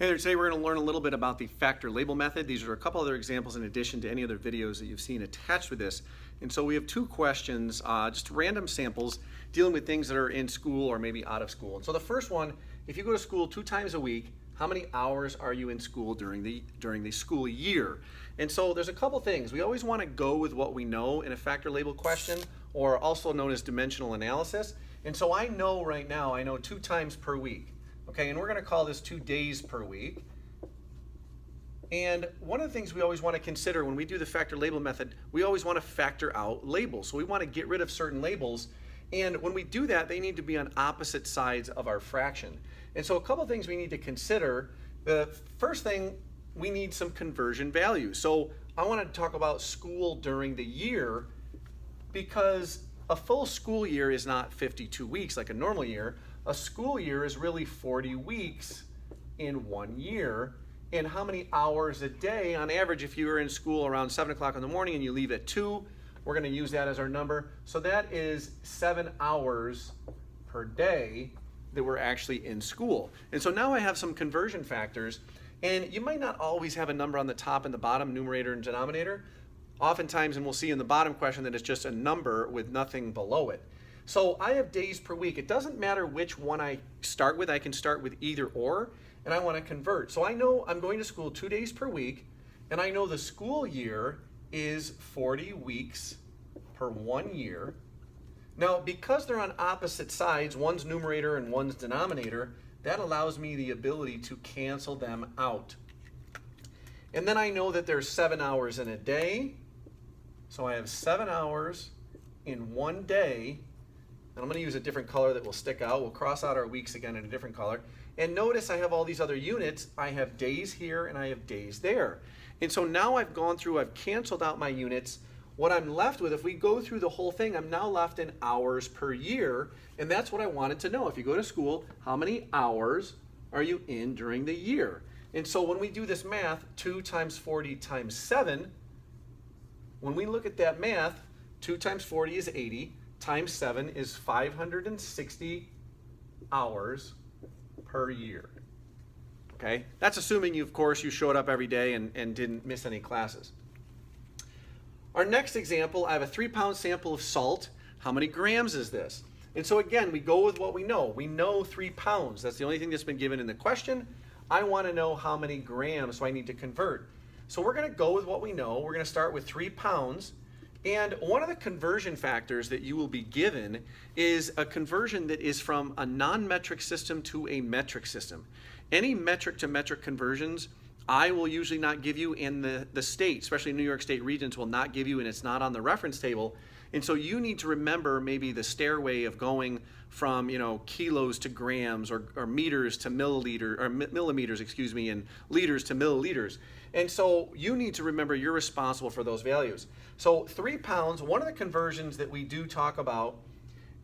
Hey there, today we're going to learn a little bit about the factor label method. These are a couple other examples in addition to any other videos that you've seen attached with this. And so we have two questions, just random samples dealing with things that are in school or maybe out of school. And so the first one, if you go to school 2 times a week, how many hours are you in school during the school year? And so there's a couple things. We always want to go with what we know in a factor label question, or also known as dimensional analysis. And so I know right now, I know 2 times per week. Okay, and we're going to call this 2 days per week. And one of the things we always want to consider when we do the factor label method, we always want to factor out labels. So we want to get rid of certain labels. And when we do that, they need to be on opposite sides of our fraction. And so a couple things we need to consider. The first thing, we need some conversion values. So I want to talk about school during the year, because a full school year is not 52 weeks like a normal year. A school year is really 40 weeks in 1 year. And how many hours a day on average, if you were in school around 7 o'clock in the morning and you leave at 2, we're going to use that as our number. So that is 7 hours per day that we're actually in school. And so now I have some conversion factors, and you might not always have a number on the top and the bottom, numerator and denominator. Oftentimes, and we'll see in the bottom question, that it's just a number with nothing below it. So I have days per week. It doesn't matter which one I start with. I can start with either or, and I want to convert. So I know I'm going to school 2 days per week, and I know the school year is 40 weeks per 1 year. Now, because they're on opposite sides, one's numerator and one's denominator, that allows me the ability to cancel them out. And then I know that there's 7 hours in a day. So I have 7 hours in 1 day. And I'm going to use a different color that will stick out. We'll cross out our weeks again in a different color. And notice I have all these other units. I have days here and I have days there. And so now I've gone through, I've canceled out my units. What I'm left with, if we go through the whole thing, I'm now left in hours per year. And that's what I wanted to know. If you go to school, how many hours are you in during the year? And so when we do this math, 2 times 40 times 7, when we look at that math, 2 times 40 is 80. Times 7 is 560 hours per year. Okay, that's assuming you, of course, you showed up every day and didn't miss any classes. Our next example, I have a 3-pound sample of salt. How many grams is this? And so again, we go with what we know. We know 3 pounds. That's the only thing that's been given in the question. I want to know how many grams, so I need to convert. So we're going to go with what we know. We're going to start with 3 pounds. And one of the conversion factors that you will be given is a conversion that is from a non-metric system to a metric system. Any metric to metric conversions, I will usually not give you, and the state, especially New York State Regents, will not give you, and it's not on the reference table. And so you need to remember maybe the stairway of going from, kilos to grams, or meters to milliliter, or millimeters, and liters to milliliters. And so you need to remember you're responsible for those values. So 3 pounds, one of the conversions that we do talk about,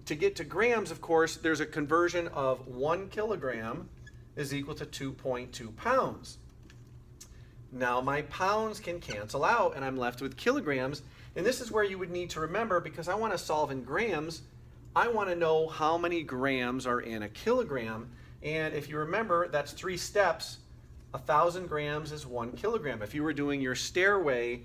to get to grams, of course, there's a conversion of 1 kilogram is equal to 2.2 pounds. Now my pounds can cancel out and I'm left with kilograms. And this is where you would need to remember, because I want to solve in grams, I want to know how many grams are in a kilogram. And if you remember, that's 3 steps. 1,000 grams is 1 kilogram. If you were doing your stairway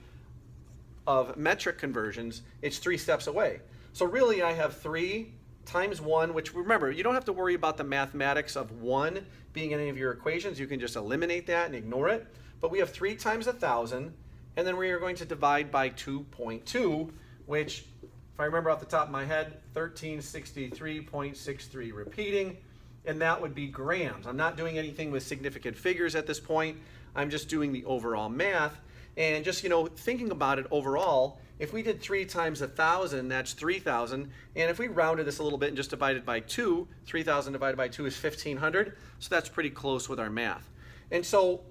of metric conversions, it's 3 steps away. So really I have 3 times 1, which, remember, you don't have to worry about the mathematics of 1 being in any of your equations. You can just eliminate that and ignore it. But we have 3 times 1,000, and then we are going to divide by 2.2, which, if I remember off the top of my head, 1363.63 repeating. And that would be grams. I'm not doing anything with significant figures at this point. I'm just doing the overall math. And just, thinking about it overall, if we did 3 times 1,000, that's 3,000. And if we rounded this a little bit and just divided by 2, 3,000 divided by 2 is 1,500. So that's pretty close with our math. And so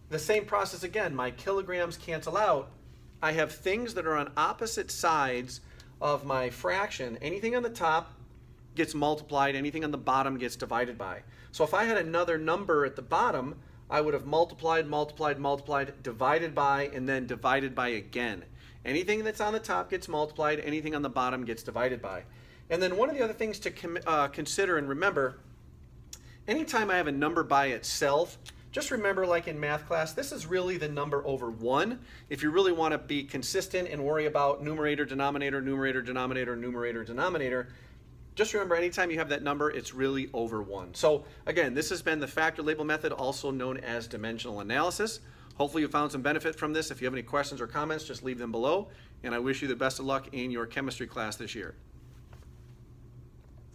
the same process again, my kilograms cancel out. I have things that are on opposite sides of my fraction. Anything on the top gets multiplied, anything on the bottom gets divided by. So if I had another number at the bottom, I would have multiplied, divided by, and then divided by again. Anything that's on the top gets multiplied, anything on the bottom gets divided by. And then one of the other things to consider and remember, anytime I have a number by itself, just remember, like in math class, this is really the number over 1. If you really want to be consistent and worry about numerator, denominator, numerator, denominator, numerator, denominator, just remember anytime you have that number, it's really over 1. So again, this has been the factor label method, also known as dimensional analysis. Hopefully you found some benefit from this. If you have any questions or comments, just leave them below. And I wish you the best of luck in your chemistry class this year.